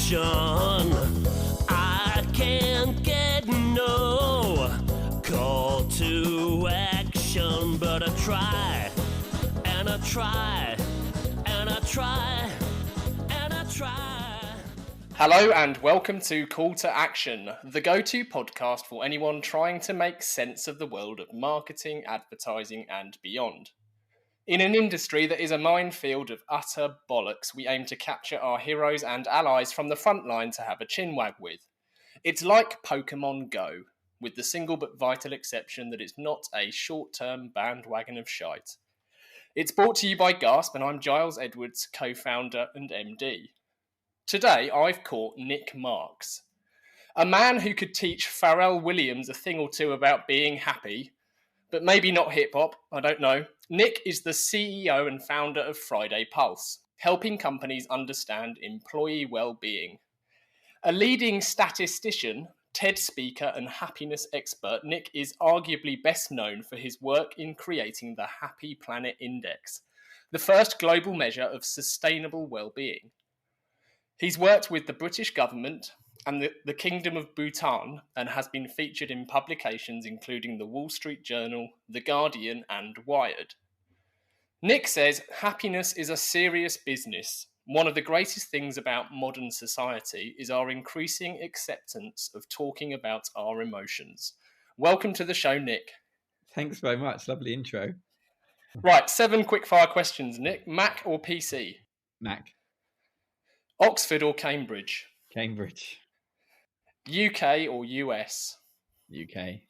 I can't get no call to action, but I try, and I try, and I try, and I try. Hello and welcome to Call to Action, the go-to podcast for anyone trying to make sense of the world of marketing, advertising and beyond. In an industry that is a minefield of utter bollocks, we aim to capture our heroes and allies from the front line to have a chinwag with. It's like Pokemon Go, with the single but vital exception that it's not a short-term bandwagon of shite. It's brought to you by Gasp, and I'm Giles Edwards, co-founder and MD. Today, I've caught Nic Marks, a man who could teach Pharrell Williams a thing or two about being happy, but maybe not hip-hop, I don't know. Nic is the CEO and founder of Friday Pulse, helping companies understand employee well-being. A leading statistician, TED speaker and happiness expert, Nic is arguably best known for his work in creating the Happy Planet Index, the first global measure of sustainable well-being. He's worked with the British government and the Kingdom of Bhutan and has been featured in publications including the Wall Street Journal, The Guardian and Wired. Nic says happiness is a serious business. One of the greatest things about modern society is our increasing acceptance of talking about our emotions. Welcome to the show, Nic. Thanks very much. Lovely intro. Right, 7 quick-fire questions, Nic. Mac or PC? Mac. Oxford or Cambridge? Cambridge. UK or US? UK.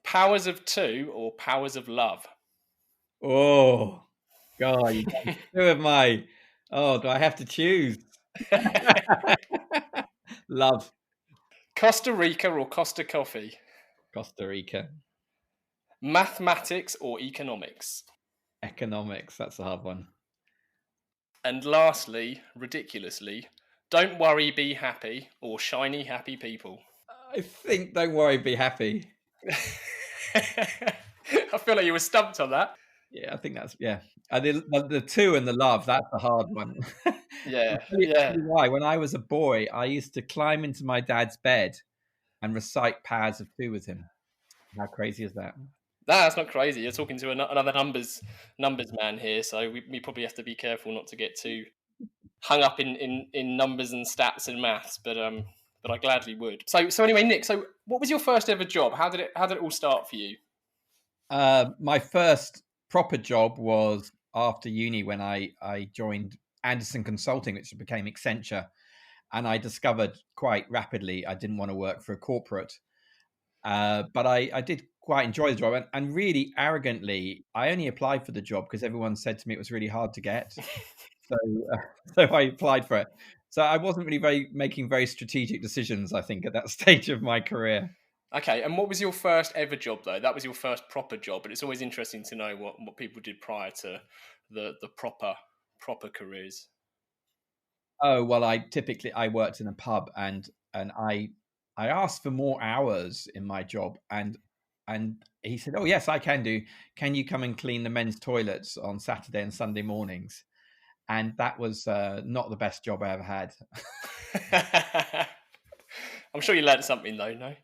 Powers of 2 or powers of love? Oh, God. You got two of my... Oh, do I have to choose? Love. Costa Rica or Costa Coffee? Costa Rica. Mathematics or economics? Economics. That's a hard one. And lastly, ridiculously, don't worry, be happy, or shiny, happy people? I think don't worry, be happy. I feel like you were stumped on that. Yeah, I think that's, yeah. The two and the love, that's a hard one. Yeah, Tell you why. When I was a boy, I used to climb into my dad's bed and recite powers of 2 with him. How crazy is that? That's not crazy. You're talking to another numbers man here, so we probably have to be careful not to get too hung up in numbers and stats and maths. But I gladly would. So anyway, Nic. So what was your first ever job? How did it all start for you? My first proper job was after uni when I joined Anderson Consulting, which became Accenture, and I discovered quite rapidly I didn't want to work for a corporate. But I did quite enjoy the job, and really arrogantly, I only applied for the job because everyone said to me it was really hard to get. So I applied for it. So I wasn't really making very strategic decisions, I think, at that stage of my career. Okay, and what was your first ever job, though? That was your first proper job, but it's always interesting to know what people did prior to the proper careers. Oh, well, I worked in a pub, and I asked for more hours in my job, and he said, "Oh yes, I can do. Can you come and clean the men's toilets on Saturday and Sunday mornings?" And that was not the best job I ever had. I'm sure you learned something though, no?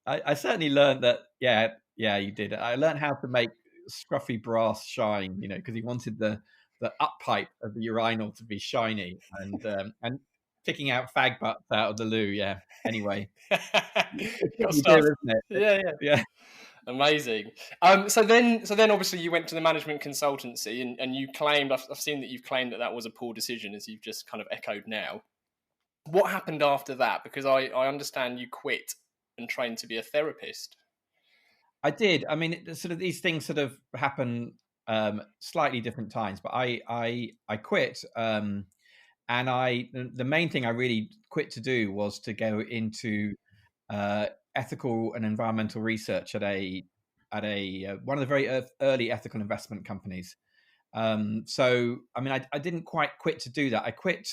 I certainly learned that. Yeah, you did. I learned how to make scruffy brass shine, because he wanted the up pipe of the urinal to be shiny, and picking out fag butts out of the loo. Yeah. Anyway, Got stuff. Do, isn't it? Yeah. Amazing. So then obviously you went to the management consultancy, and you claimed, I've seen that you've claimed that was a poor decision, as you've just kind of echoed now. What happened after that? Because I understand you quit and trained to be a therapist. I did. I mean, these things sort of happen slightly different times, but I quit. And the main thing I really quit to do was to go into ethical and environmental research at one of the very early ethical investment companies. So, I mean, I didn't quite quit to do that. I quit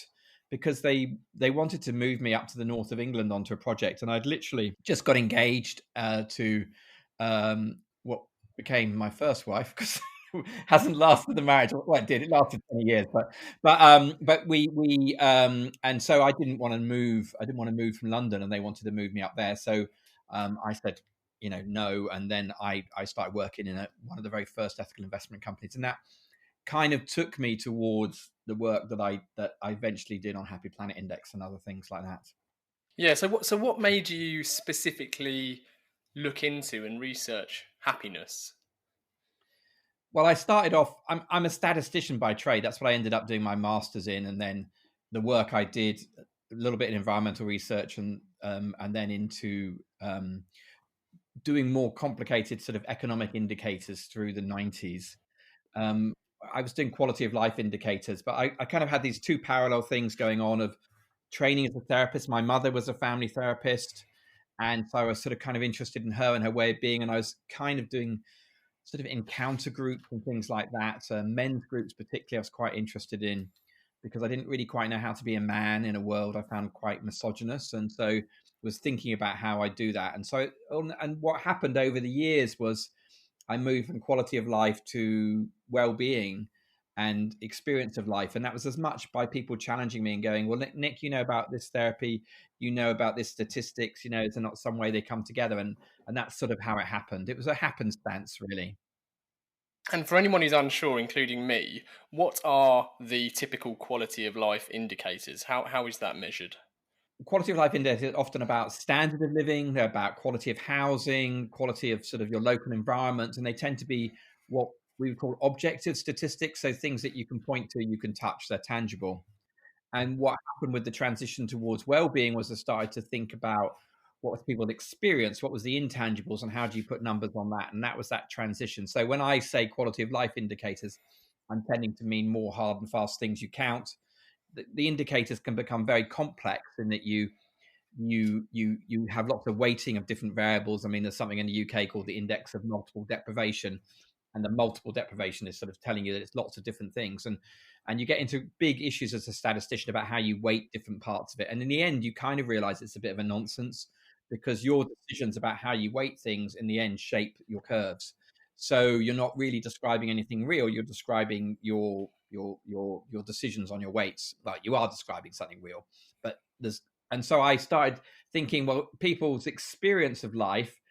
because they wanted to move me up to the north of England onto a project, and I'd literally just got engaged to what became my first wife, because hasn't lasted the marriage. Well, it did. It lasted 20 years, but we and so I didn't want to move. I didn't want to move from London, and they wanted to move me up there. So I said, no. And then I started working in one of the very first ethical investment companies, and that kind of took me towards the work that I eventually did on Happy Planet Index and other things like that. Yeah. So what made you specifically look into and research happiness? Well, I started off. I'm a statistician by trade. That's what I ended up doing my master's in, and then the work I did a little bit in environmental research, and then into doing more complicated sort of economic indicators through the 90s. I was doing quality of life indicators, but I kind of had these two parallel things going on of training as a therapist. My mother was a family therapist, and so I was sort of kind of interested in her and her way of being, and I was kind of doing sort of encounter groups and things like that. Men's groups, particularly, I was quite interested in because I didn't really quite know how to be a man in a world I found quite misogynist, and so was thinking about how I do that. And so, and what happened over the years was I moved from quality of life to well-being and experience of life, and that was as much by people challenging me and going, "Well, Nick, you know about this therapy, you know about this statistics, is there not some way they come together?" And that's sort of how it happened. It was a happenstance, really. And for anyone who's unsure, including me, what are the typical quality of life indicators? How is that measured? Quality of life index is often about standard of living, they're about quality of housing, quality of sort of your local environment, and they tend to be what we would call objective statistics, so things that you can point to, you can touch, they're tangible. And what happened with the transition towards well-being was I started to think about what was people's experience, what was the intangibles, and how do you put numbers on that? And that was that transition. So when I say quality of life indicators, I'm tending to mean more hard and fast things you count. The indicators can become very complex in that you have lots of weighting of different variables. I mean, there's something in the UK called the index of multiple deprivation, and the multiple deprivation is sort of telling you that it's lots of different things, and you get into big issues as a statistician about how you weight different parts of it, and in the end you kind of realize it's a bit of a nonsense because your decisions about how you weight things in the end shape your curves. So you're not really describing anything real, you're describing your decisions on your weights. Like, you are describing something real, but there's and so I started thinking, well, people's experience of life,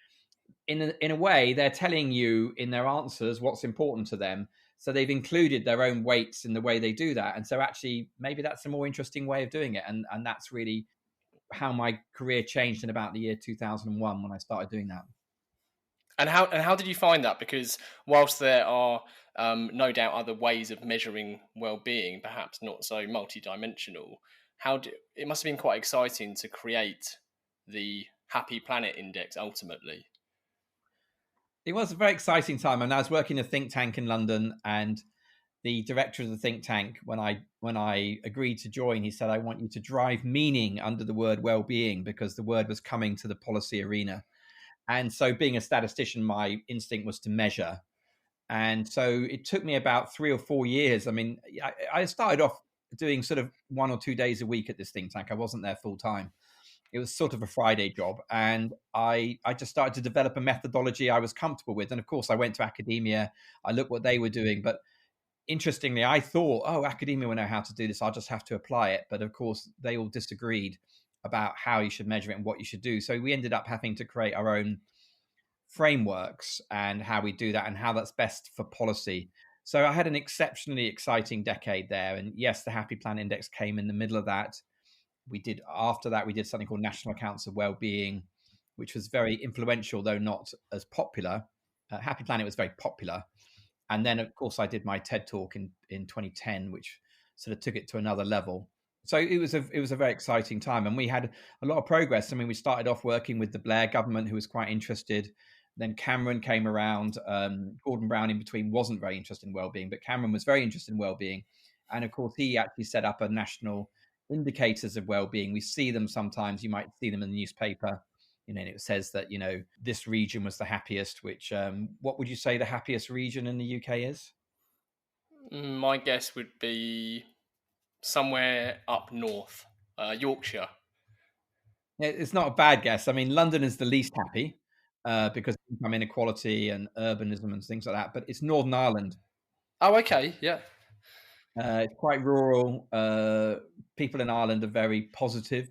in a way, they're telling you in their answers what's important to them. So they've included their own weights in the way they do that. And so actually, maybe that's a more interesting way of doing it. And that's really how my career changed in about the year 2001 when I started doing that. And how did you find that? Because whilst there are no doubt other ways of measuring well-being, perhaps not so multidimensional, it must have been quite exciting to create the Happy Planet Index ultimately. It was a very exciting time, and I was working in a think tank in London, and the director of the think tank, when I agreed to join, he said, "I want you to drive meaning under the word well-being," because the word was coming to the policy arena. And so, being a statistician, my instinct was to measure. And so it took me about 3 or 4 years. I mean, I started off doing sort of 1 or 2 days a week at this think tank. I wasn't there full time. It was sort of a Friday job. And I just started to develop a methodology I was comfortable with. And of course, I went to academia. I looked what they were doing. But interestingly, I thought, oh, academia will know how to do this. I'll just have to apply it. But of course, they all disagreed about how you should measure it and what you should do. So we ended up having to create our own frameworks and how we do that and how that's best for policy. So I had an exceptionally exciting decade there. And yes, the Happy Planet Index came in the middle of that. After that, we did something called National Accounts of Wellbeing, which was very influential, though not as popular. Happy Planet was very popular. And then, of course, I did my TED Talk in 2010, which sort of took it to another level. So it was a very exciting time, and we had a lot of progress. I mean, we started off working with the Blair government, who was quite interested. Then Cameron came around. Gordon Brown, in between, wasn't very interested in wellbeing, but Cameron was very interested in wellbeing, and of course, he actually set up a national indicators of well-being. We see them sometimes. You might see them in the newspaper. And it says that this region was the happiest. Which what would you say the happiest region in the UK is? My guess would be somewhere up north, Yorkshire. It's not a bad guess. I mean, London is the least happy because of income inequality and urbanism and things like that. But it's Northern Ireland. Oh, okay, yeah. It's quite rural. People in Ireland are very positive.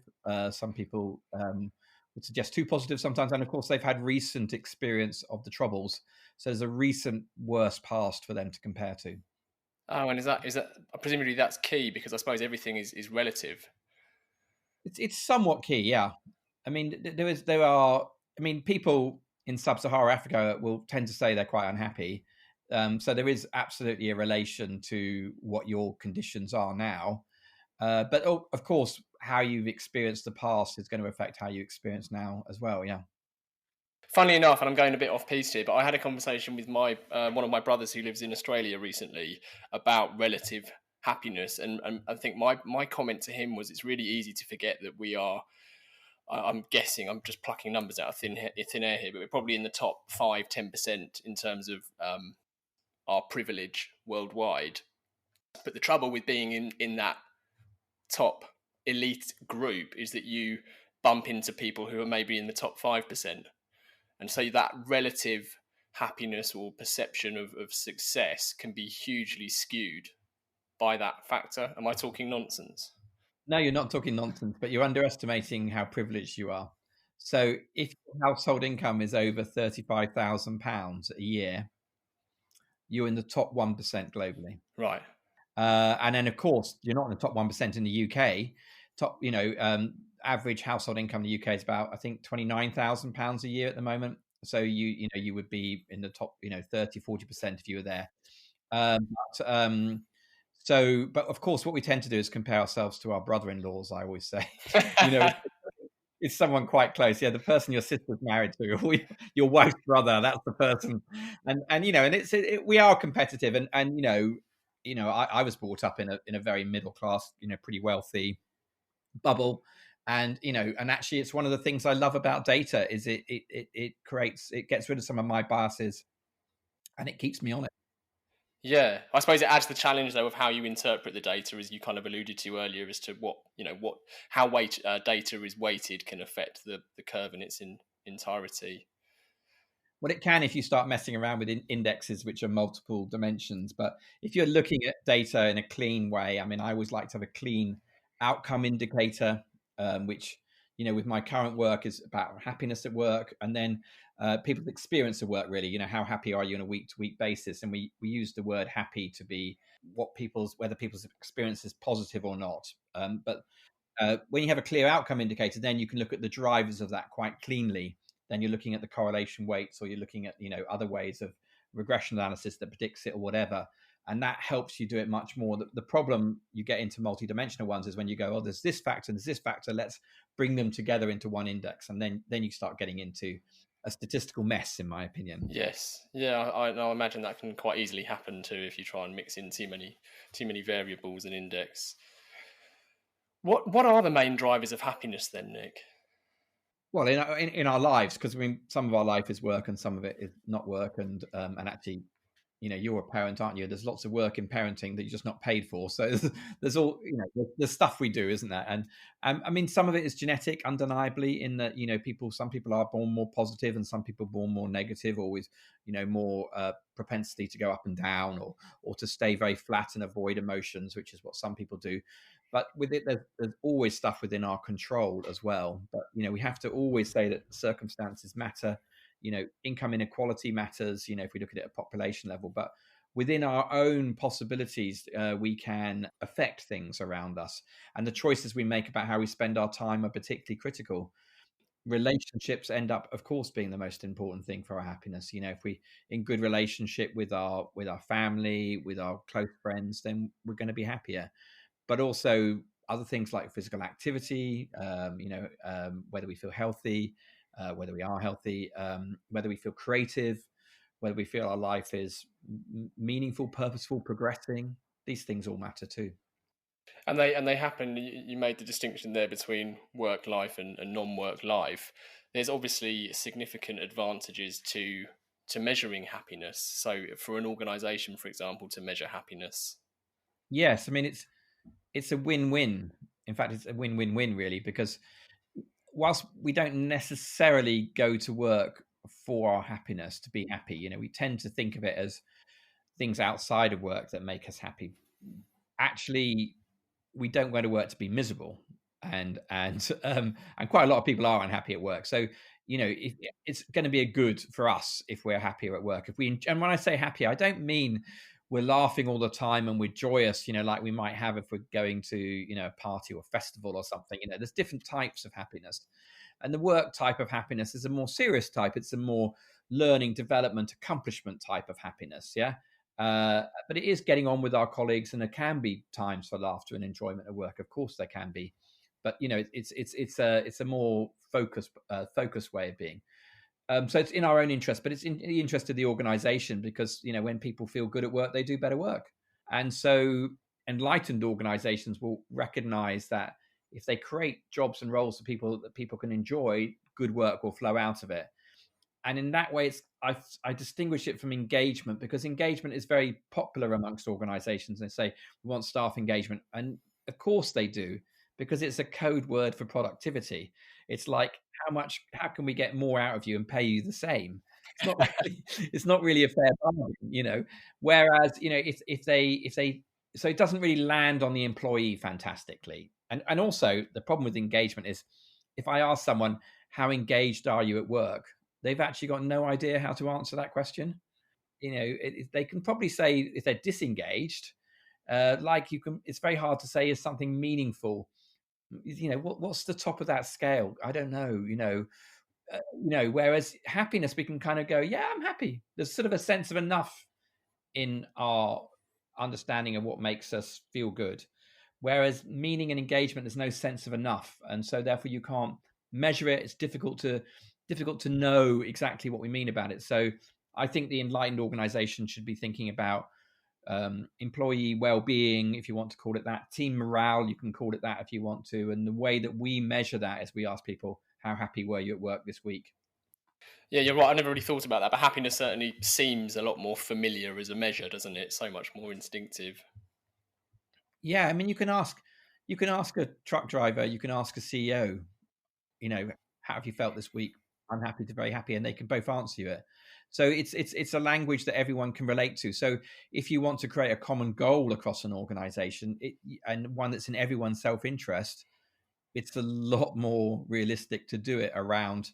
Some people would suggest too positive sometimes, and of course they've had recent experience of the Troubles, so there's a recent worse past for them to compare to. Oh, and is that presumably that's key because I suppose everything is relative. It's somewhat key, yeah. I mean, there are. I mean, people in sub-Saharan Africa will tend to say they're quite unhappy. So there is absolutely a relation to what your conditions are now. But of course, how you've experienced the past is going to affect how you experience now as well. Yeah. Funnily enough, and I'm going a bit off piece here, but I had a conversation with my one of my brothers who lives in Australia recently about relative happiness, and I think my comment to him was it's really easy to forget that we are. I'm guessing I'm just plucking numbers out of thin air here, but we're probably in the top 5-10% in terms of our privilege worldwide. But the trouble with being in that top elite group is that you bump into people who are maybe in the top 5%. And so that relative happiness or perception of success can be hugely skewed by that factor. Am I talking nonsense? No, you're not talking nonsense, but you're underestimating how privileged you are. So if your household income is over £35,000 a year, you're in the top 1% globally. Right. And then, of course, you're not in the top 1% in the UK. Average household income in the UK is about, I think, £29,000 a year at the moment. So you would be in the top, 30-40% if you were there. But of course, what we tend to do is compare ourselves to our brother-in-laws. I always say, it's someone quite close. Yeah, the person your sister's married to, or your wife's brother. That's the person. And we are competitive, and I was brought up in a very middle class, pretty wealthy bubble, and actually it's one of the things I love about data is it gets rid of some of my biases, and it keeps me honest. Yeah, I suppose it adds the challenge though of how you interpret the data, as you kind of alluded to earlier, as to how data is weighted can affect the curve in its entirety. Well, it can if you start messing around with indexes which are multiple dimensions. But if you're looking at data in a clean way, I mean, I always like to have a clean outcome indicator, which, with my current work is about happiness at work, and then people's experience of work, really, how happy are you on a week-to-week basis? And we use the word happy to be whether people's experience is positive or not. But when you have a clear outcome indicator, then you can look at the drivers of that quite cleanly. Then you're looking at the correlation weights, or you're looking at other ways of regression analysis that predicts it or whatever, and that helps you do it much more. The problem you get into multidimensional ones is when you go, oh, there's this factor and there's this factor, let's bring them together into one index, and then you start getting into a statistical mess, in my opinion. Yes, yeah, I imagine that can quite easily happen too if you try and mix in too many variables and index. What are the main drivers of happiness then, Nick? Well, in our lives, because I mean, some of our life is work and some of it is not work, and actually, you're a parent, aren't you? There's lots of work in parenting that you're just not paid for. So there's all there's stuff we do, isn't there? And I mean, some of it is genetic, undeniably, in that some people are born more positive and some people born more negative, or with more propensity to go up and down, or to stay very flat and avoid emotions, which is what some people do. But with it, there's always stuff within our control as well. But we have to always say that circumstances matter. Income inequality matters. If we look at it at population level, but within our own possibilities, we can affect things around us, and the choices we make about how we spend our time are particularly critical. Relationships end up, of course, being the most important thing for our happiness. If we in good relationship with our family, with our close friends, then we're going to be happier. But also other things like physical activity, whether we feel healthy, whether we are healthy, whether we feel creative, whether we feel our life is meaningful, purposeful, progressing. These things all matter too. And they happen. You made the distinction there between work life and non-work life. There's obviously significant advantages to measuring happiness. So for an organization, for example, to measure happiness. Yes, I mean it's a win-win. In fact, it's a win-win-win, really, because whilst we don't necessarily go to work for our happiness to be happy, we tend to think of it as things outside of work that make us happy. Actually, we don't go to work to be miserable, and quite a lot of people are unhappy at work. So it's going to be a good for us if we're happier at work. And when I say happy, I don't mean we're laughing all the time and we're joyous, like we might have if we're going to a party or festival or something. There's different types of happiness, and the work type of happiness is a more serious type. It's a more learning, development, accomplishment type of happiness. Yeah. But it is getting on with our colleagues, and there can be times for laughter and enjoyment at work. Of course, there can be, but it's a more focused way of being. So it's in our own interest, but it's in the interest of the organization, because when people feel good at work, they do better work. And so enlightened organizations will recognize that if they create jobs and roles for people that people can enjoy, good work will flow out of it. And in that way, I distinguish it from engagement, because engagement is very popular amongst organizations. They say we want staff engagement, and of course they do, because it's a code word for productivity. It's like, how can we get more out of you and pay you the same? It's not really a fair bargain, Whereas so it doesn't really land on the employee fantastically. And also the problem with engagement is, if I ask someone, how engaged are you at work, they've actually got no idea how to answer that question. They can probably say if they're disengaged, it's very hard to say, is something meaningful. What's the top of that scale? I don't know. Whereas happiness, we can kind of go, yeah, I'm happy. There's sort of a sense of enough in our understanding of what makes us feel good. Whereas meaning and engagement, there's no sense of enough, and so therefore you can't measure it. It's difficult to know exactly what we mean about it. So I think the enlightened organization should be thinking about employee well-being, if you want to call it that, team morale, you can call it that if you want to. And the way that we measure that is we ask people, how happy were you at work this week? Yeah, you're right. I never really thought about that, but happiness certainly seems a lot more familiar as a measure, doesn't it? So much more instinctive. Yeah, I mean, you can ask a truck driver, you can ask a CEO, how have you felt this week? I'm happy to very happy, and they can both answer you it. So it's a language that everyone can relate to. So if you want to create a common goal across an organization, and one that's in everyone's self-interest, it's a lot more realistic to do it around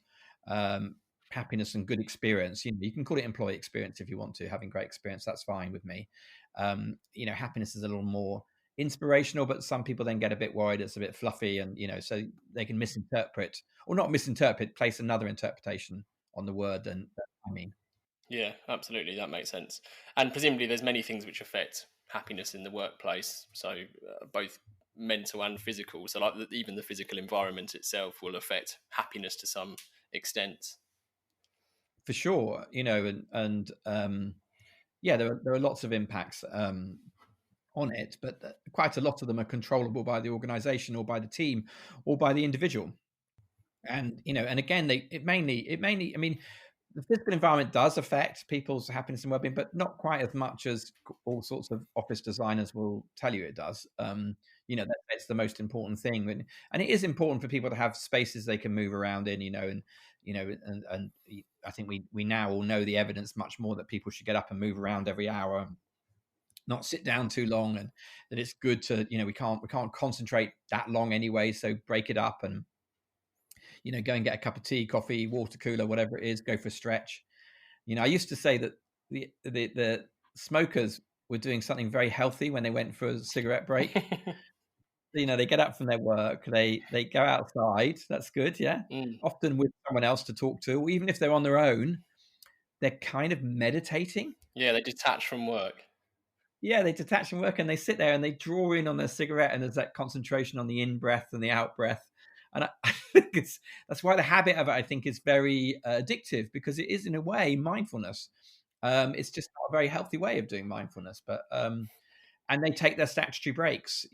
happiness and good experience. You can call it employee experience if you want to. Having great experience, that's fine with me. Happiness is a little more inspirational, but some people then get a bit worried it's a bit fluffy, and so they can misinterpret, or not misinterpret, place another interpretation on the word than I mean. Yeah, absolutely, that makes sense. And presumably there's many things which affect happiness in the workplace, so both mental and physical. So even the physical environment itself will affect happiness to some extent. For sure, and yeah, there are lots of impacts on it, but quite a lot of them are controllable by the organization or by the team or by the individual. And and again, it mainly, I mean, the physical environment does affect people's happiness and well-being, but not quite as much as all sorts of office designers will tell you it does. That's the most important thing, and it is important for people to have spaces they can move around in. And I think we now all know the evidence much more that people should get up and move around every hour, not sit down too long, and that it's good to we can't concentrate that long anyway, so break it up and go and get a cup of tea, coffee, water cooler, whatever it is, go for a stretch. I used to say that the smokers were doing something very healthy when they went for a cigarette break. They get up from their work, they go outside, that's good, yeah. Often with someone else to talk to, or even if they're on their own, they're kind of meditating. Yeah, they detach from work. Yeah, they detach from work and they sit there and they draw in on their cigarette, and there's that concentration on the in breath and the out breath. And I think that's why the habit of it, I think, is very addictive, because it is in a way mindfulness. It's just not a very healthy way of doing mindfulness, but and they take their statutory breaks,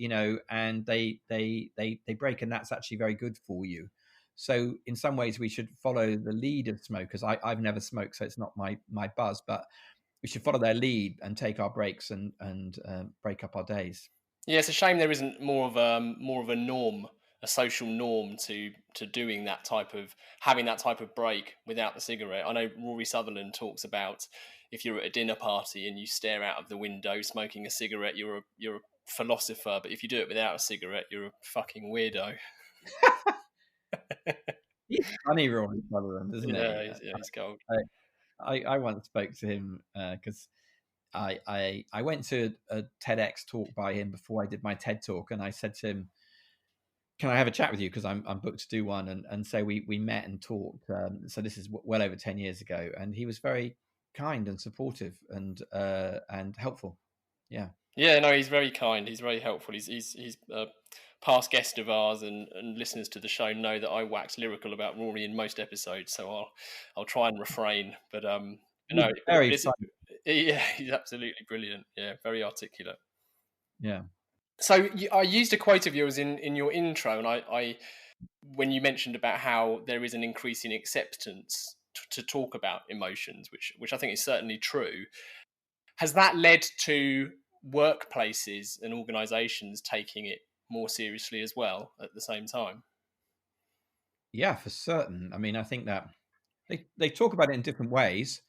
and they break, and that's actually very good for you. So in some ways we should follow the lead of smokers. I've never smoked, so it's not my buzz, but we should follow their lead and take our breaks and break up our days. Yeah, it's a shame there isn't more of a norm a social norm to doing that type of having that type of break without the cigarette. I know Rory Sutherland talks about if you're at a dinner party and you stare out of the window smoking a cigarette, you're a philosopher, but if you do it without a cigarette, you're a fucking weirdo. He's funny, Rory Sutherland, isn't Yeah, he? he's gold. I once spoke to him because I went to a TEDx talk by him before I did my TED talk, and I said to him, "Can I have a chat with you? Because I'm booked to do one." And so we met and talked. So this is well over 10 years ago, and he was very kind and supportive and helpful. Yeah. Yeah, no, he's very kind. He's very helpful. He's a past guest of ours, and listeners to the show know that I wax lyrical about Rory in most episodes. So I'll try and refrain. But no, Very funny. yeah, he's absolutely brilliant. Yeah, very articulate. Yeah. So I used a quote of yours in your intro, and I when you mentioned about how there is an increasing acceptance to talk about emotions, which I think is certainly true. Has that led to workplaces and organizations taking it more seriously as well at the same time? Yeah, for certain. I mean, I think that they talk about it in different ways,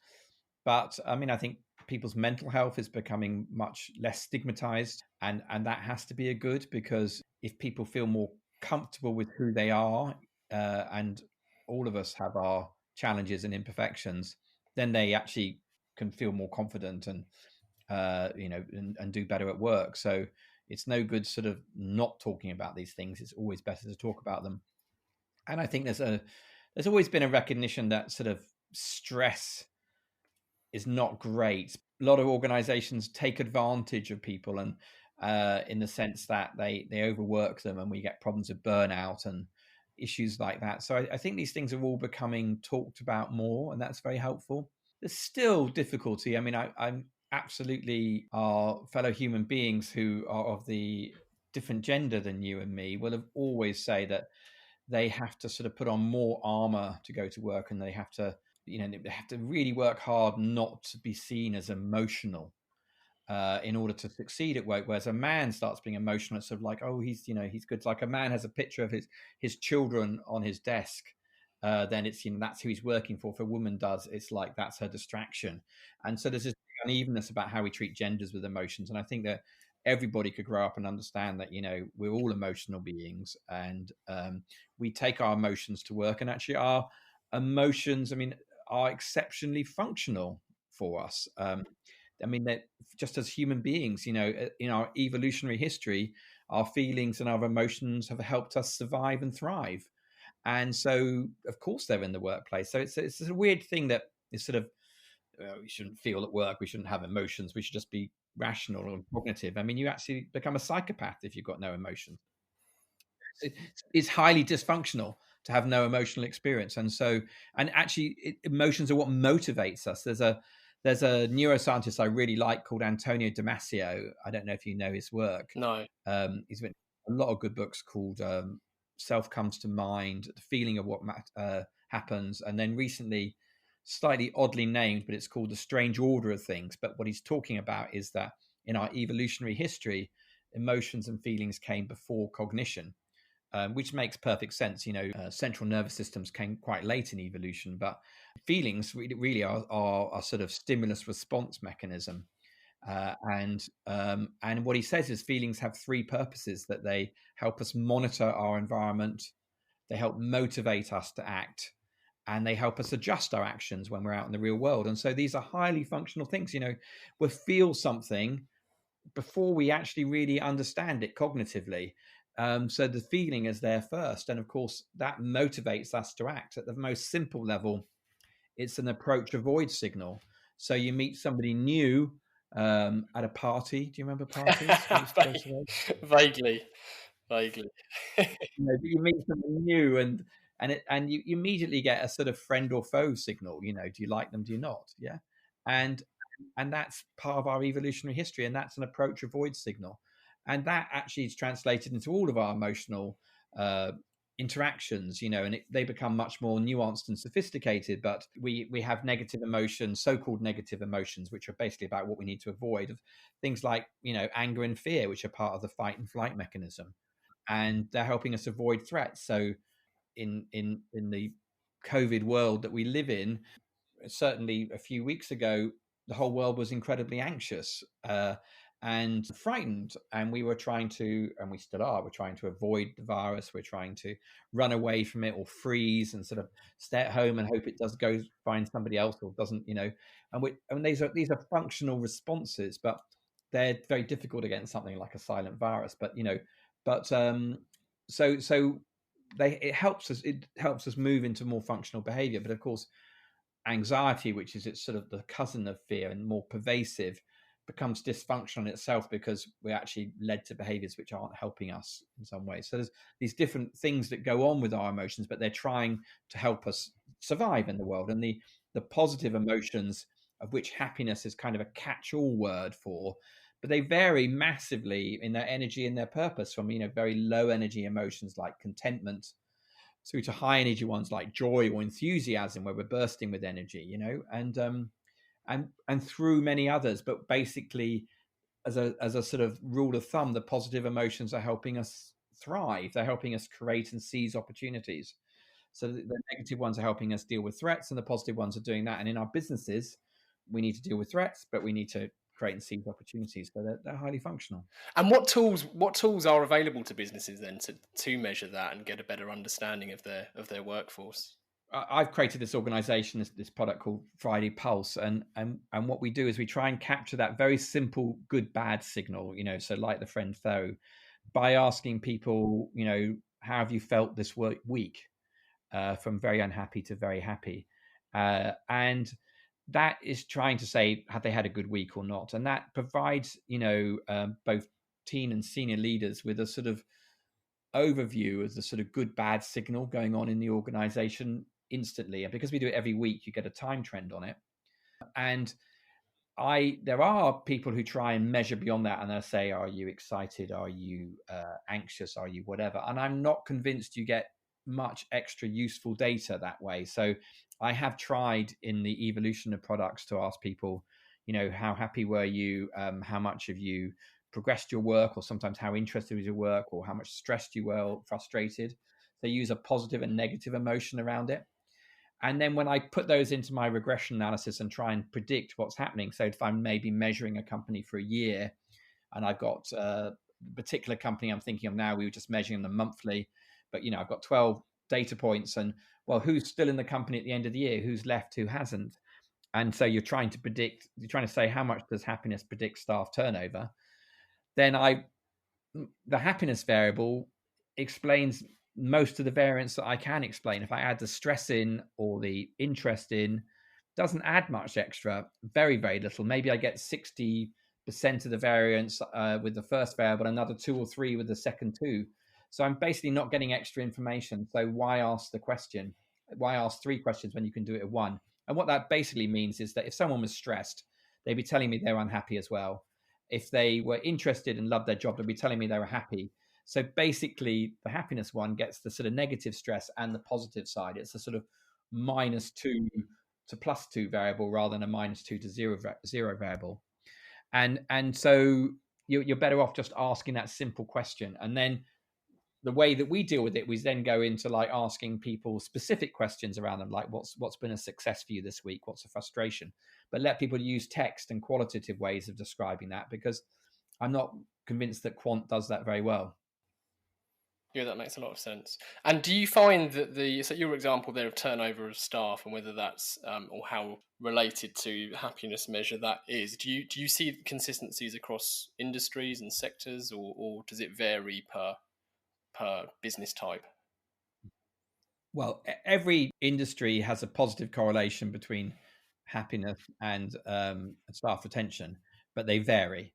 but I mean, I think people's mental health is becoming much less stigmatized, and that has to be a good, because if people feel more comfortable with who they are, and all of us have our challenges and imperfections, then they actually can feel more confident and and do better at work. So it's no good sort of not talking about these things. It's always better to talk about them. And I think there's always been a recognition that sort of stress is not great. A lot of organizations take advantage of people, and in the sense that they overwork them, and we get problems of burnout and issues like that. So I think these things are all becoming talked about more, and that's very helpful. There's still difficulty. I mean, I'm absolutely, our fellow human beings who are of the different gender than you and me will have always say that they have to sort of put on more armor to go to work, and they have to really work hard not to be seen as emotional in order to succeed at work. Whereas a man starts being emotional, it's sort of like, oh, he's good. It's like a man has a picture of his children on his desk, then it's that's who he's working for. If a woman does, it's like that's her distraction. And so there's this unevenness about how we treat genders with emotions. And I think that everybody could grow up and understand that we're all emotional beings, and we take our emotions to work, and actually our emotions, I mean, are exceptionally functional for us. I mean, that just as human beings, in our evolutionary history, our feelings and our emotions have helped us survive and thrive. And so, of course, they're in the workplace. So it's a weird thing that is sort of, we shouldn't feel at work. We shouldn't have emotions. We should just be rational and cognitive. I mean, you actually become a psychopath if you've got no emotions. It's highly dysfunctional to have no emotional experience. And so, and actually, emotions are what motivates us. There's a neuroscientist I really like called Antonio Damasio. I don't know if you know his work. No. He's written a lot of good books called Self Comes to Mind, The Feeling of What Happens, and then recently, slightly oddly named, but it's called The Strange Order of Things. But what he's talking about is that in our evolutionary history, emotions and feelings came before cognition, which makes perfect sense. Central nervous systems came quite late in evolution, but feelings really are sort of stimulus response mechanism. And what he says is feelings have three purposes: that they help us monitor our environment, they help motivate us to act, and they help us adjust our actions when we're out in the real world. And so these are highly functional things. We feel something before we actually really understand it cognitively. So the feeling is there first. And of course, that motivates us to act. At the most simple level, it's an approach avoid signal. So you meet somebody new at a party. Do you remember parties? Vaguely. You meet someone new, and you immediately get a sort of friend or foe signal. Do you like them? Do you not? Yeah. And that's part of our evolutionary history, and that's an approach avoid signal. And that actually is translated into all of our emotional interactions, and they become much more nuanced and sophisticated. But we have negative emotions, so-called negative emotions, which are basically about what we need to avoid, of things like, anger and fear, which are part of the fight and flight mechanism. and they're helping us avoid threats. So in the COVID world that we live in, certainly a few weeks ago, the whole world was incredibly anxious and frightened, and we were trying to, and we still are, we're trying to avoid the virus. We're trying to run away from it, or freeze and sort of stay at home and hope it does go find somebody else, or doesn't, and these are functional responses, but they're very difficult against something like a silent virus. So it helps us move into more functional behavior. But of course, anxiety, which is it's sort of the cousin of fear and more pervasive, becomes dysfunctional in itself, because we're actually led to behaviors which aren't helping us in some way. So there's these different things that go on with our emotions, but they're trying to help us survive in the world. And the positive emotions, of which happiness is kind of a catch-all word for, but they vary massively in their energy and their purpose, from very low energy emotions like contentment through to high energy ones like joy or enthusiasm, where we're bursting with energy, and through many others. But basically, as a sort of rule of thumb, the positive emotions are helping us thrive. They're helping us create and seize opportunities. So the negative ones are helping us deal with threats, and the positive ones are doing that. And in our businesses, we need to deal with threats, but we need to create and seize opportunities. So they're highly functional. And what tools are available to businesses then to measure that and get a better understanding of their workforce? I've created this organization, this product called Friday Pulse, and what we do is we try and capture that very simple good bad signal, so like the friend Thoreau, by asking people, how have you felt this week, from very unhappy to very happy, and that is trying to say, have they had a good week or not? And that provides, both team and senior leaders with a sort of overview of the sort of good bad signal going on in the organization instantly. And because we do it every week, you get a time trend on it. And there are people who try and measure beyond that, and they'll say, are you excited? Are you anxious? Are you whatever? And I'm not convinced you get much extra useful data that way. So I have tried in the evolution of products to ask people, how happy were you? How much have you progressed your work, or sometimes how interested was your work, or how much stressed you were, or frustrated. They use a positive and negative emotion around it. And then when I put those into my regression analysis and try and predict what's happening, so if I'm maybe measuring a company for a year, and I've got a particular company I'm thinking of now, we were just measuring them monthly, but I've got 12 data points, and well, who's still in the company at the end of the year, who's left, who hasn't. And so you're trying to say, how much does happiness predict staff turnover? Then the happiness variable explains most of the variance that I can explain. If I add the stress in or the interest in, doesn't add much extra, very, very little. Maybe I get 60% of the variance with the first variable, another 2 or 3 with the second 2. So I'm basically not getting extra information. So why ask the question? Why ask 3 questions when you can do it at 1? And what that basically means is that if someone was stressed, they'd be telling me they're unhappy as well. If they were interested and loved their job, they'd be telling me they were happy. So basically, the happiness one gets the sort of negative stress and the positive side. It's a sort of -2 to +2 variable rather than a -2 to 0 variable. And so you're better off just asking that simple question. And then the way that we deal with it, we then go into like asking people specific questions around them, like what's been a success for you this week? What's a frustration? But let people use text and qualitative ways of describing that, because I'm not convinced that quant does that very well. Yeah, that makes a lot of sense. And do you find that so your example there of turnover of staff, and whether that's or how related to happiness measure that is, do you see consistencies across industries and sectors, or does it vary per business type? Well, every industry has a positive correlation between happiness and staff retention, but they vary.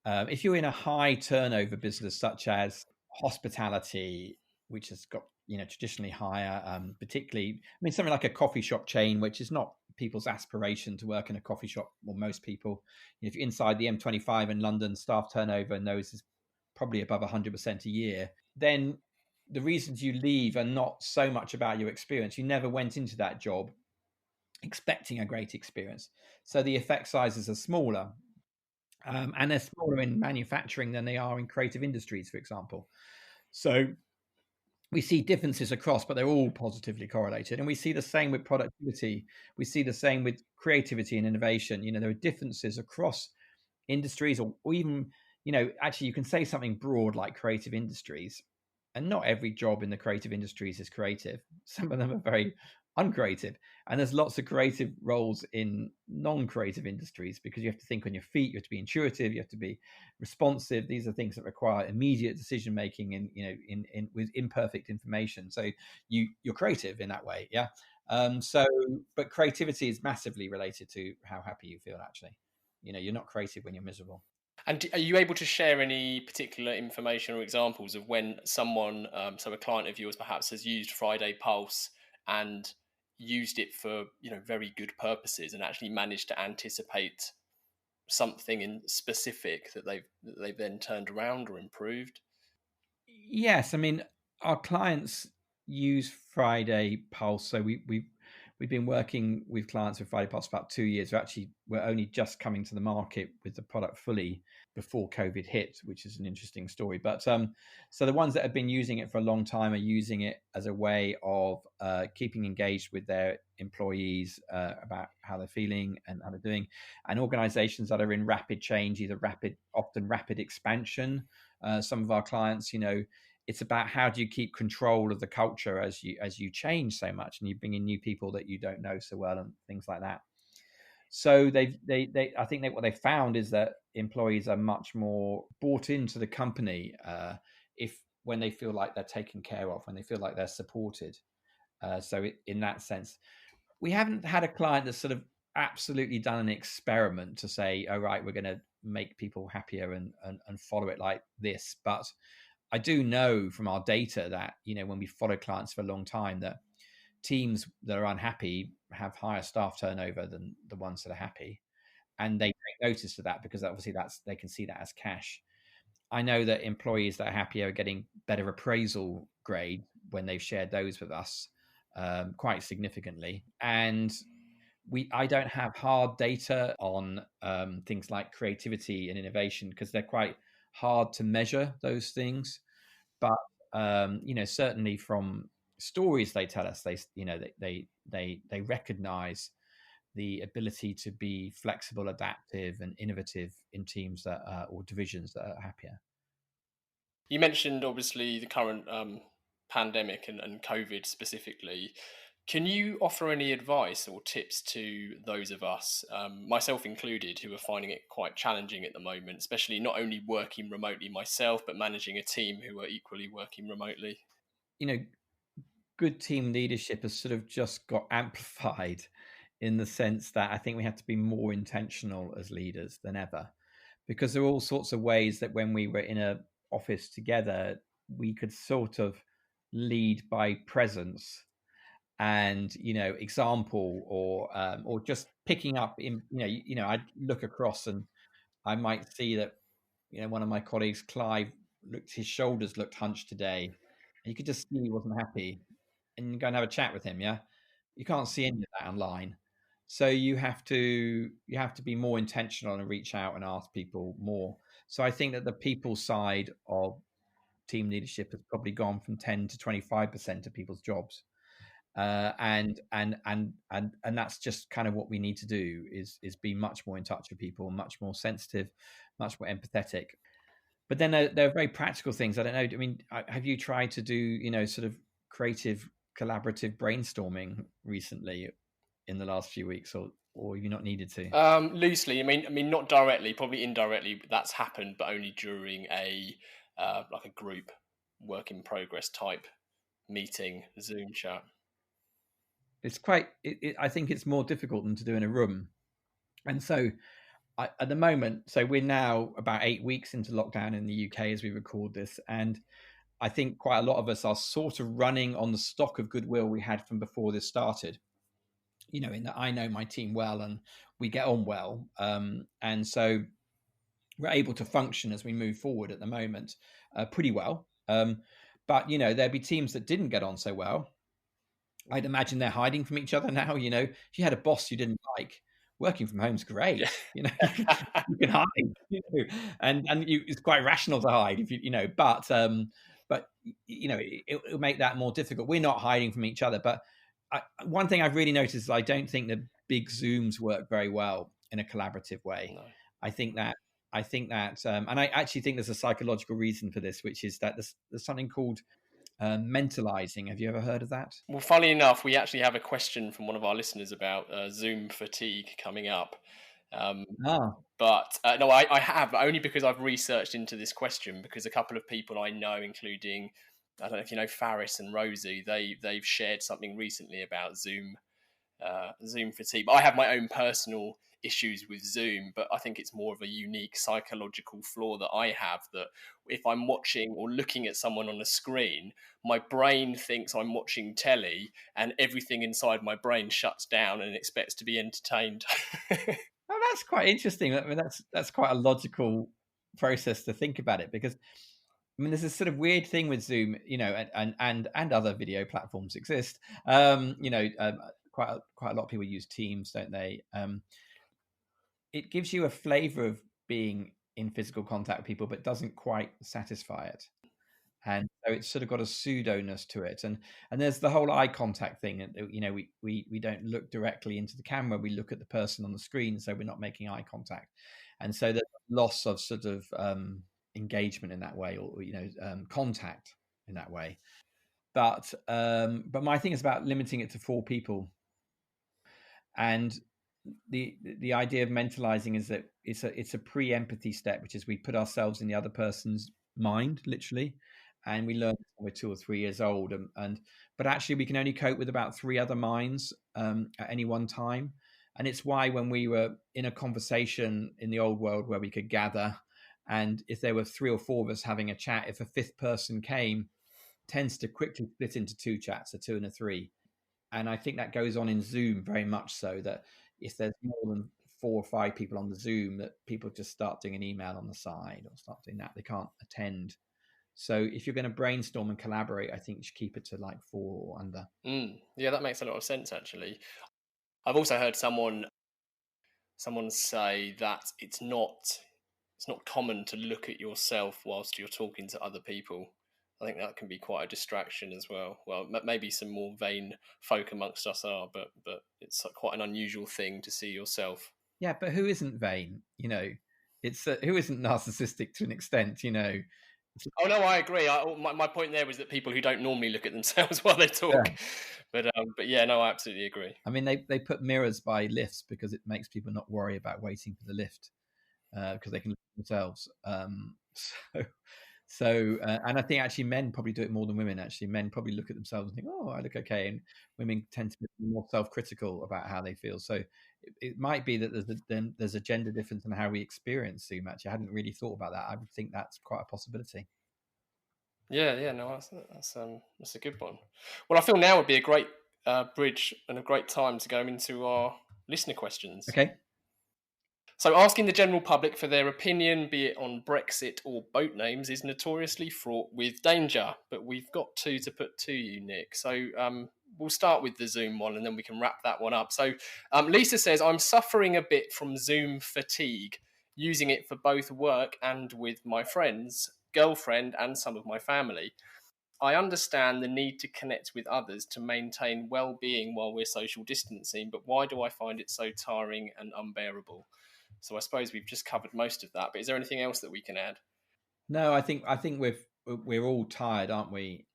If you're in a high turnover business such as hospitality, which has got traditionally higher, particularly, something like a coffee shop chain, which is not people's aspiration to work in a coffee shop, or most people. If you're inside the M25 in London, staff turnover in those is probably above 100% a year. Then the reasons you leave are not so much about your experience. You never went into that job expecting a great experience, so the effect sizes are smaller. And they're smaller in manufacturing than they are in creative industries, for example. So we see differences across, but they're all positively correlated. And we see the same with productivity. We see the same with creativity and innovation. There are differences across industries, or even, actually you can say something broad like creative industries, and not every job in the creative industries is creative. Some of them are very uncreative, and there's lots of creative roles in non-creative industries, because you have to think on your feet, you have to be intuitive, you have to be responsive. These are things that require immediate decision making in with imperfect information. So you're creative in that way. Yeah. But creativity is massively related to how happy you feel, actually. You're not creative when you're miserable. And are you able to share any particular information or examples of when someone, so a client of yours perhaps, has used Friday Pulse and used it for very good purposes and actually managed to anticipate something in specific that they've then turned around or improved? Yes, I mean, our clients use Friday Pulse. So we've been working with clients with Friday Pulse for about 2 years. We're only just coming to the market with the product fully before COVID hit, which is an interesting story. But so the ones that have been using it for a long time are using it as a way of keeping engaged with their employees about how they're feeling and how they're doing. And organizations that are in rapid change, often rapid expansion. Some of our clients, it's about how do you keep control of the culture as you change so much, and you bring in new people that you don't know so well and things like that. So I think what they found is that employees are much more bought into the company when they feel like they're taken care of, when they feel like they're supported. So in that sense, we haven't had a client that's sort of absolutely done an experiment to say, oh, right, we're going to make people happier and follow it like this. But I do know from our data that, when we follow clients for a long time, that teams that are unhappy have higher staff turnover than the ones that are happy. And they take notice of that, because obviously they can see that as cash. I know that employees that are happy are getting better appraisal grade when they've shared those with us, quite significantly. And I don't have hard data on things like creativity and innovation, because they're quite hard to measure those things. But certainly from stories they tell us, they recognize the ability to be flexible, adaptive, and innovative in teams that or divisions that are happier. You mentioned obviously the current pandemic and COVID specifically. Can you offer any advice or tips to those of us, myself included, who are finding it quite challenging at the moment, especially not only working remotely myself, but managing a team who are equally working remotely? Good team leadership has sort of just got amplified, in the sense that I think we have to be more intentional as leaders than ever, because there are all sorts of ways that when we were in a office together, we could sort of lead by presence and example, or just picking up in I'd look across and I might see that one of my colleagues, Clive, his shoulders looked hunched today, and you could just see he wasn't happy, and you go and have a chat with him. Yeah, you can't see any of that online, so you have to be more intentional and reach out and ask people more. So I think that the people side of team leadership has probably gone from 10 to 25% of people's jobs. And that's just kind of what we need to do, is be much more in touch with people, much more sensitive, much more empathetic. But then there are very practical things. I don't know. I mean, have you tried to do sort of creative, collaborative brainstorming recently in the last few weeks, or have you not needed to? Loosely, I mean, not directly, probably indirectly. That's happened, but only during a like a group work in progress type meeting, Zoom chat. It's quite. I think it's more difficult than to do in a room, and so at the moment, so we're now about 8 weeks into lockdown in the UK as we record this, and I think quite a lot of us are sort of running on the stock of goodwill we had from before this started. In that I know my team well and we get on well, and so we're able to function as we move forward at the moment pretty well. But there'd be teams that didn't get on so well. I'd imagine they're hiding from each other now. If you had a boss you didn't like, working from home's great. Yeah. You can hide, and it's quite rational to hide if but but it'll make that more difficult. We're not hiding from each other, but one thing I've really noticed is I don't think that big Zooms work very well in a collaborative way. No. I think that, and I actually think there's a psychological reason for this, which is that there's something called mentalizing. Have you ever heard of that? Well, funnily enough, we actually have a question from one of our listeners about Zoom fatigue coming up. But no, I have, but only because I've researched into this question, because a couple of people I know, including, I don't know if you know Faris and Rosie, they've shared something recently about Zoom fatigue. But I have my own personal issues with Zoom, but I think it's more of a unique psychological flaw that I have, that if I'm watching or looking at someone on a screen, my brain thinks I'm watching telly and everything inside my brain shuts down and expects to be entertained. Oh, that's quite interesting. I mean, that's quite a logical process to think about it, because I mean, there's this sort of weird thing with Zoom, and other video platforms exist. Quite a lot of people use Teams, don't they? It gives you a flavor of being in physical contact with people, but doesn't quite satisfy it. And so it's sort of got a pseudo-ness to it. And there's the whole eye contact thing. We don't look directly into the camera. We look at the person on the screen, so we're not making eye contact. And so there's a loss of sort of engagement in that way, or contact in that way. But my thing is about limiting it to 4 people. And the idea of mentalizing is that it's a pre-empathy step, which is we put ourselves in the other person's mind, literally, and we learn when we're 2 or 3 years old, but actually we can only cope with about 3 other minds at any one time. And it's why when we were in a conversation in the old world where we could gather, and if there were 3 or 4 of us having a chat, if a 5th person came, tends to quickly split into 2 chats, a 2 and a 3. And I think that goes on in Zoom very much so, that if there's more than 4 or 5 people on the Zoom, that people just start doing an email on the side or start doing that. They can't attend. So if you're going to brainstorm and collaborate, I think you should keep it to like 4 or under. Yeah, that makes a lot of sense, actually. I've also heard someone say that it's not common to look at yourself whilst you're talking to other people. I think that can be quite a distraction as well. Well, maybe some more vain folk amongst us are, but it's quite an unusual thing to see yourself. Yeah, but who isn't vain? It's who isn't narcissistic to an extent? Oh no, I agree. My point there was that people who don't normally look at themselves while they talk. Yeah. But yeah, no, I absolutely agree. I mean, they put mirrors by lifts because it makes people not worry about waiting for the lift, because they can look at themselves. So, and I think actually men probably do it more than women. Actually, men probably look at themselves and think, "Oh, I look okay," and women tend to be more self-critical about how they feel. So, it might be that there's a gender difference in how we experience Zoom. Actually, I hadn't really thought about that. I would think that's quite a possibility. Yeah, no, that's a good one. Well, I feel now would be a great bridge and a great time to go into our listener questions. Okay. So asking the general public for their opinion, be it on Brexit or boat names, is notoriously fraught with danger. But we've got 2 to put to you, Nick. So we'll start with the Zoom one and then we can wrap that one up. So Lisa says, I'm suffering a bit from Zoom fatigue, using it for both work and with my friends, girlfriend and some of my family. I understand the need to connect with others to maintain well-being while we're social distancing, but why do I find it so tiring and unbearable? So I suppose we've just covered most of that, but is there anything else that we can add? No, I think we're all tired, aren't we?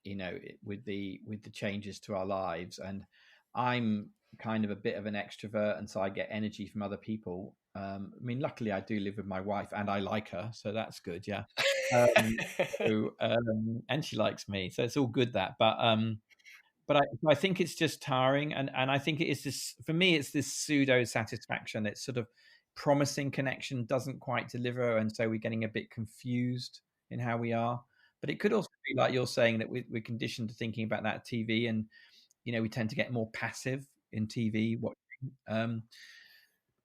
With the changes to our lives, and I'm kind of a bit of an extrovert, and so I get energy from other people. I mean, luckily I do live with my wife, and I like her, so that's good. Yeah, and she likes me, so it's all good. But I think it's just tiring, and I think it is this, for me, it's this pseudo satisfaction. It's sort of promising connection doesn't quite deliver, and so we're getting a bit confused in how we are. But it could also be like you're saying, that we're conditioned to thinking about that TV, and we tend to get more passive in TV watching.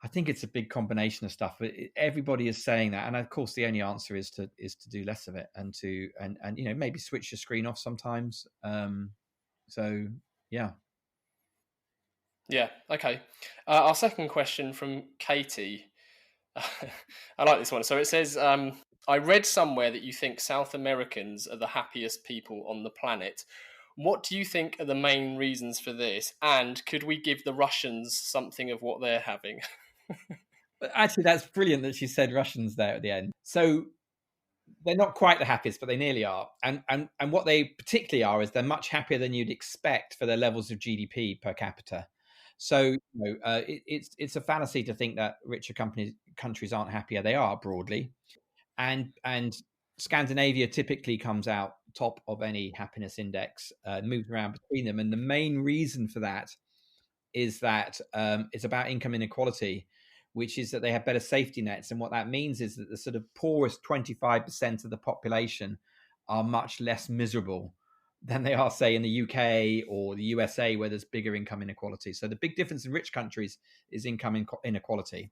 I think it's a big combination of stuff, but everybody is saying that, and of course the only answer is to do less of it, and maybe switch your screen off sometimes. So yeah. Yeah, okay. Our second question from Katie. I like this one. So it says, I read somewhere that you think South Americans are the happiest people on the planet. What do you think are the main reasons for this? And could we give the Russians something of what they're having? But actually, that's brilliant that she said Russians there at the end. So they're not quite the happiest, but they nearly are. And what they particularly are is they're much happier than you'd expect for their levels of GDP per capita. So it's a fallacy to think that richer countries aren't happier. They are broadly, and Scandinavia typically comes out top of any happiness index, moves around between them, and the main reason for that is that it's about income inequality, which is that they have better safety nets. And what that means is that the sort of poorest 25% of the population are much less miserable than they are, say, in the UK or the USA, where there's bigger income inequality. So the big difference in rich countries is income inequality.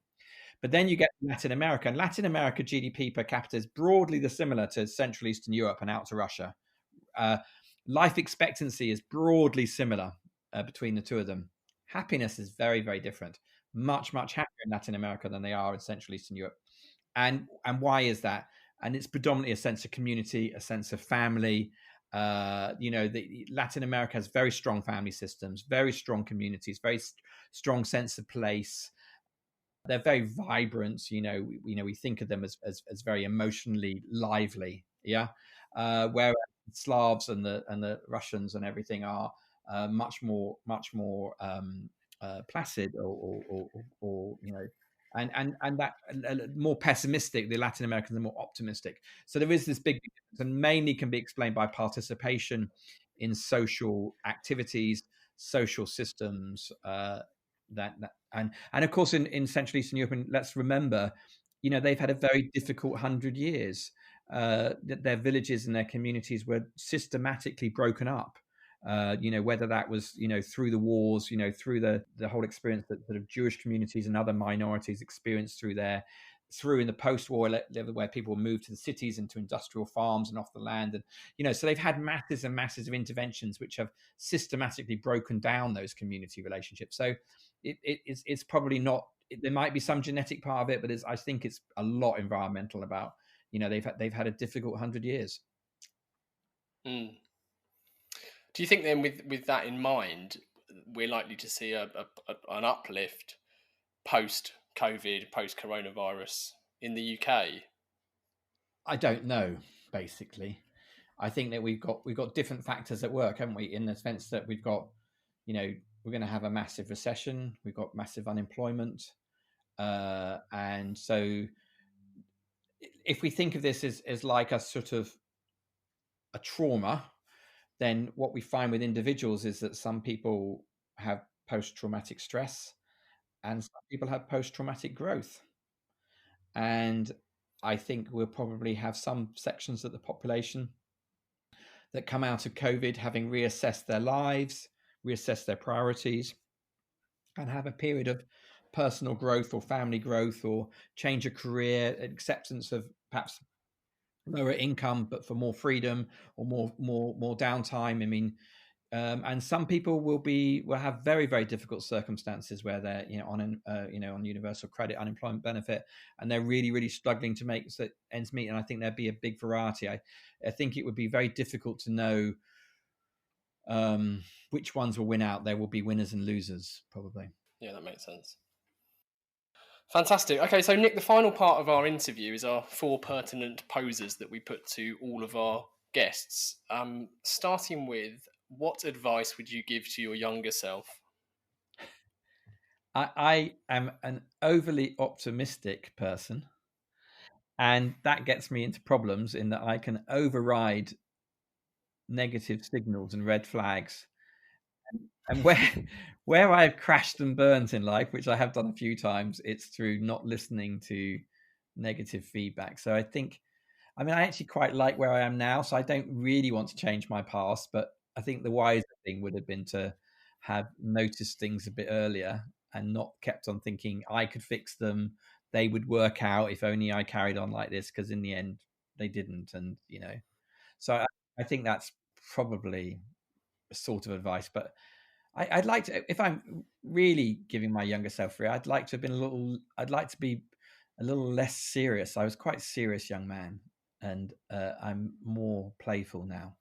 But then you get Latin America, and Latin America GDP per capita is broadly similar to Central Eastern Europe and out to Russia. Life expectancy is broadly similar between the two of them. Happiness is very, very different. Much happier in Latin America than they are in Central Eastern Europe. And why is that? And it's predominantly a sense of community, a sense of family. Latin America has very strong family systems, very strong communities, very strong sense of place. They're very vibrant. We think of them as very emotionally lively. Yeah. Whereas Slavs and the Russians and everything are much more placid or and that more pessimistic. The Latin Americans are more optimistic. So there is this big difference, and mainly can be explained by participation in social activities, social systems. And of course in Central Eastern Europe, and let's remember, they've had a very difficult 100 years. Their villages and their communities were systematically broken up. Whether that was, through the wars, through the whole experience that sort of Jewish communities and other minorities experienced through in the post-war level, where people moved to the cities and to industrial farms and off the land. And, so they've had masses and masses of interventions which have systematically broken down those community relationships. So it's probably not, there might be some genetic part of it, but I think it's a lot environmental about, they've had a difficult 100 years. Mm. Do you think then, with that in mind, we're likely to see an uplift post-COVID, post-coronavirus in the UK? I don't know, basically. I think that we've got different factors at work, haven't we? In the sense that we've got, we're going to have a massive recession, we've got massive unemployment, and so if we think of this as like a sort of a trauma, then what we find with individuals is that some people have post-traumatic stress and some people have post-traumatic growth. And I think we'll probably have some sections of the population that come out of COVID having reassessed their lives, reassessed their priorities, and have a period of personal growth or family growth or change of career, acceptance of perhaps lower income, but for more freedom or more downtime. I mean, and some people will have very, very difficult circumstances where they're on universal credit, unemployment benefit, and they're really, really struggling to make ends meet. And I think there'd be a big variety. I think it would be very difficult to know which ones will win out. There will be winners and losers, probably. Yeah, that makes sense. Fantastic. Okay, so Nic, the final part of our interview is our 4 pertinent poses that we put to all of our guests. Starting with, what advice would you give to your younger self? I am an overly optimistic person, and that gets me into problems in that I can override negative signals and red flags. And where I've crashed and burnt in life, which I have done a few times, it's through not listening to negative feedback. So I actually quite like where I am now, so I don't really want to change my past, but I think the wiser thing would have been to have noticed things a bit earlier and not kept on thinking I could fix them, they would work out if only I carried on like this, because in the end they didn't. And so I think that's probably a sort of advice. But I'd like to, if I'm really giving my younger self free, I'd like to be a little less serious. I was quite a serious young man, and I'm more playful now.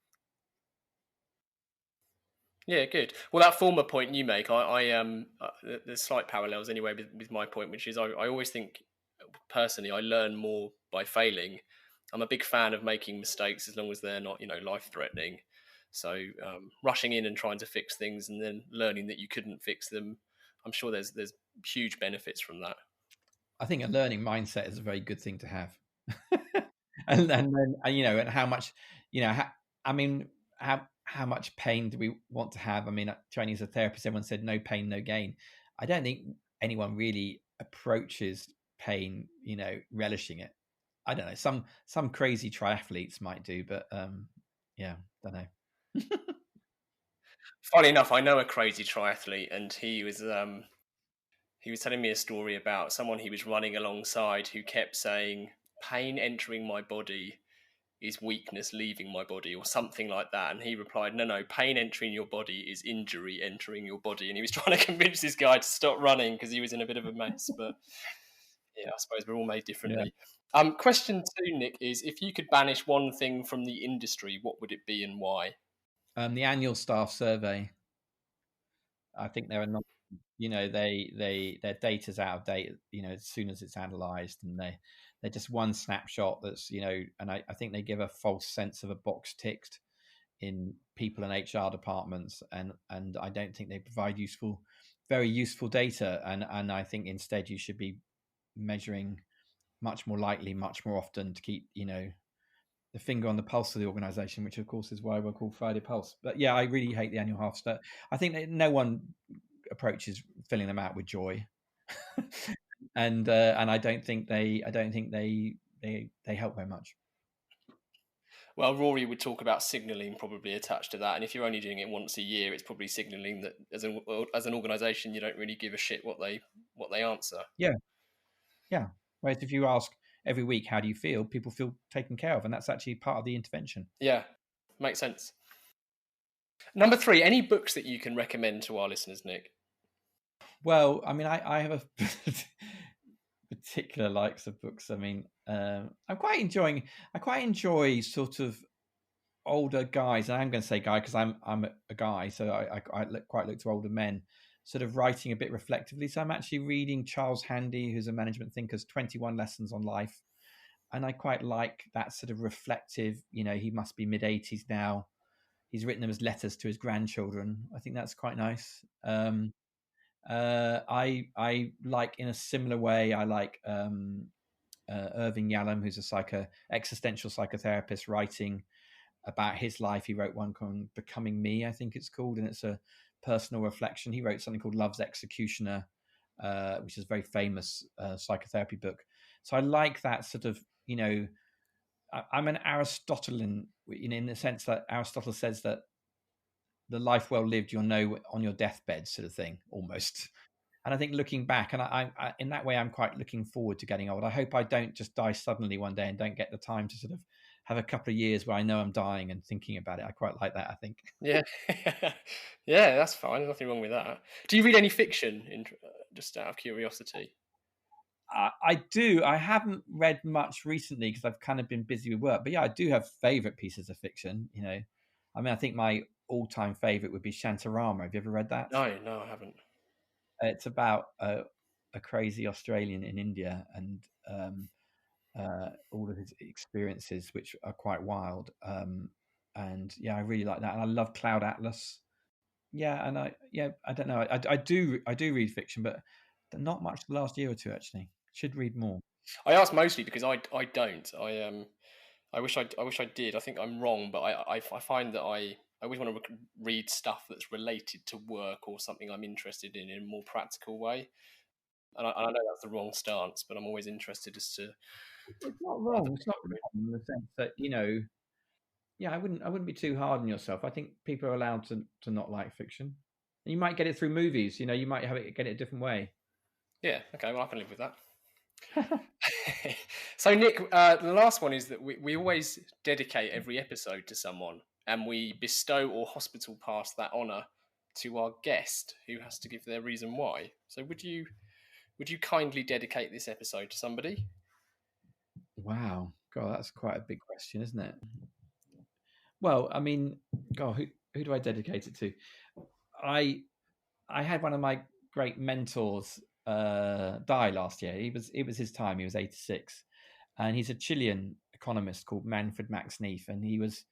Yeah, good. Well, that former point you make, there's slight parallels anyway with my point, which is I always think personally I learn more by failing. I'm a big fan of making mistakes as long as they're not, life threatening. So rushing in and trying to fix things and then learning that you couldn't fix them, I'm sure there's huge benefits from that. I think a learning mindset is a very good thing to have. and then and how much, I mean, how much pain do we want to have? I mean, training as a therapist, everyone said no pain, no gain. I don't think anyone really approaches pain, relishing it. I don't know. Some crazy triathletes might do, but yeah, don't know. Funny enough, I know a crazy triathlete, and he was telling me a story about someone he was running alongside who kept saying, "Pain entering my body is weakness leaving my body," or something like that. And he replied, no, pain entering your body is injury entering your body. And he was trying to convince this guy to stop running because he was in a bit of a mess. But yeah, I suppose we're all made differently. Yeah. Question 2, Nick, is if you could banish one thing from the industry, what would it be and why? The annual staff survey. I think they're not, their data's out of date, as soon as it's analysed, and they're just one snapshot that's, and I think they give a false sense of a box ticked in people and HR departments, and I don't think they provide very useful data, and I think instead you should be measuring much more lightly, much more often, to keep the finger on the pulse of the organisation, which of course is why we're called Friday Pulse. But yeah, I really hate the annual half stat. I think that no one approaches filling them out with joy, and I don't think they help very much. Well, Rory would talk about signalling probably attached to that, and if you're only doing it once a year, it's probably signalling that as an organisation you don't really give a shit what they answer. Yeah. Whereas if you ask every week, how do you feel? People feel taken care of, and that's actually part of the intervention. Yeah, makes sense. Number 3, any books that you can recommend to our listeners, Nick? Well, I mean, I have a particular likes of books. I mean, I quite enjoy sort of older guys, and I'm going to say guy because I'm a guy, so I quite look to older men, sort of writing a bit reflectively. So I'm actually reading Charles Handy, who's a management thinker's 21 Lessons on Life, and I quite like that sort of reflective. He must be mid-80s now. He's written them as letters to his grandchildren. I think that's quite nice. I like, in a similar way, I like Irving Yalom, who's a existential psychotherapist, writing about his life. He wrote one called Becoming Me, I think it's called, and it's a personal reflection. He wrote something called Love's Executioner, which is a very famous psychotherapy book. So I like that sort of, I'm an Aristotelian, in the sense that Aristotle says that the life well lived you'll know on your deathbed, sort of thing, almost. And I think looking back, and I in that way, I'm quite looking forward to getting old. I hope I don't just die suddenly one day and don't get the time to sort of have a couple of years where I know I'm dying and thinking about it. I quite like that, I think. Yeah, yeah, that's fine. There's nothing wrong with that. Do you read any fiction, just out of curiosity? I do. I haven't read much recently because I've kind of been busy with work. But yeah, I do have favourite pieces of fiction. I mean, I think my all-time favourite would be Shantarama. Have you ever read that? No, I haven't. It's about a crazy Australian in India and all of his experiences, which are quite wild. And yeah, I really like that. And I love Cloud Atlas. Yeah, and I don't know. I do read fiction, but not much the last year or two, actually. Should read more. I ask mostly because I don't. I wish I did. I think I'm wrong, but I find that I always want to read stuff that's related to work or something I'm interested in a more practical way. And I know that's the wrong stance, but I'm always interested as to. It's not wrong. It's not wrong in the sense that I wouldn't be too hard on yourself. I think people are allowed to not like fiction. You might get it through movies. You might get it a different way. Yeah. Okay. Well, I can live with that. So, Nick, the last one is that we always dedicate every episode to someone, and we bestow or hospital pass that honour to our guest, who has to give their reason why. So, would you would you kindly dedicate this episode to somebody? Wow, God, that's quite a big question, isn't it? Well, I mean, God, who do I dedicate it to? I had one of my great mentors die last year. It was his time. He was 86, and he's a Chilean economist called Manfred Max Neef, and he was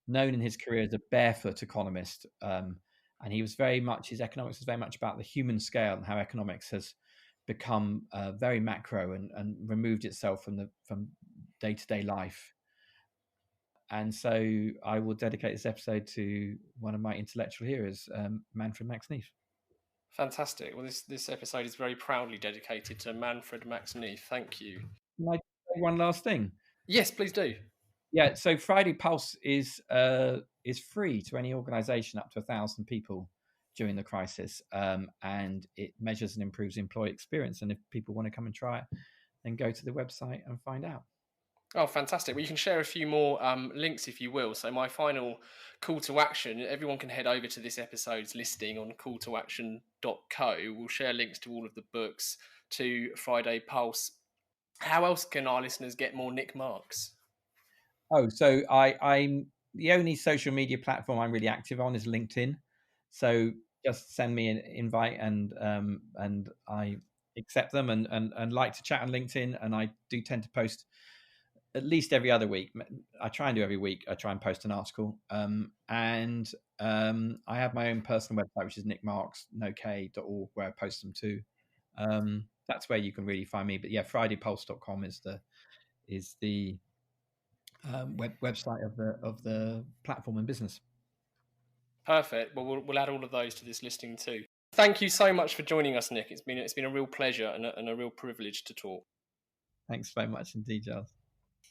known in his career as a barefoot economist. And he was his economics was very much about the human scale and how economics has become very macro and removed itself from day-to-day life. And so I will dedicate this episode to one of my intellectual heroes, Manfred Max Neef. Fantastic. Well, this episode is very proudly dedicated to Manfred Max Neef. Thank you. Can I say one last thing? Yes, please do. Yeah, so Friday Pulse is free to any organisation up to 1,000 people during the crisis, and it measures and improves employee experience. And if people want to come and try it, then go to the website and find out. Oh, fantastic. Well, you can share a few more links if you will. So my final call to action, everyone can head over to this episode's listing on calltoaction.co. We'll share links to all of the books, to Friday Pulse. How else can our listeners get more Nic Marks? Oh, so I'm the only social media platform I'm really active on is LinkedIn. So just send me an invite and I accept them and like to chat on LinkedIn. And I do tend to post at least every other week. I try and do every week. I try and post an article. And I have my own personal website, which is nicmarks.org, where I post them too. That's where you can really find me. But yeah, fridaypulse.com is the website of the platform and business. Perfect. Well, we'll add all of those to this listing too. Thank you so much for joining us, Nic. It's been a real pleasure and a real privilege to talk. Thanks very much indeed, Giles.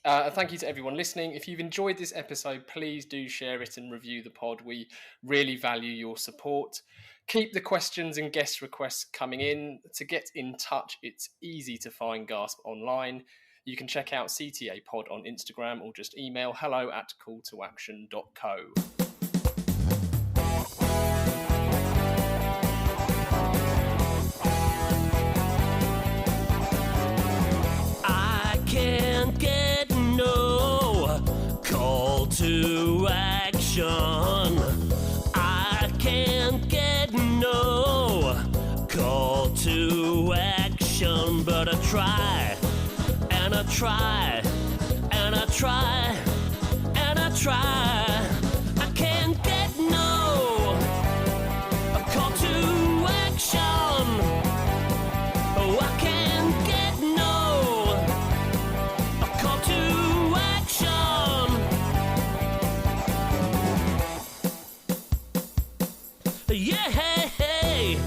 Thank you to everyone listening. If you've enjoyed this episode, please do share it and review the pod. We really value your support. Keep the questions and guest requests coming in. To get in touch, it's easy to find Gasp online. You can check out CTA Pod on Instagram or just email hello@calltoaction.co. I can't get no call to action. I can't get no call to action, but I try and I try and I try and I try. I can't get no call to action. Oh, I can't get no call to action. Yeah, hey, hey.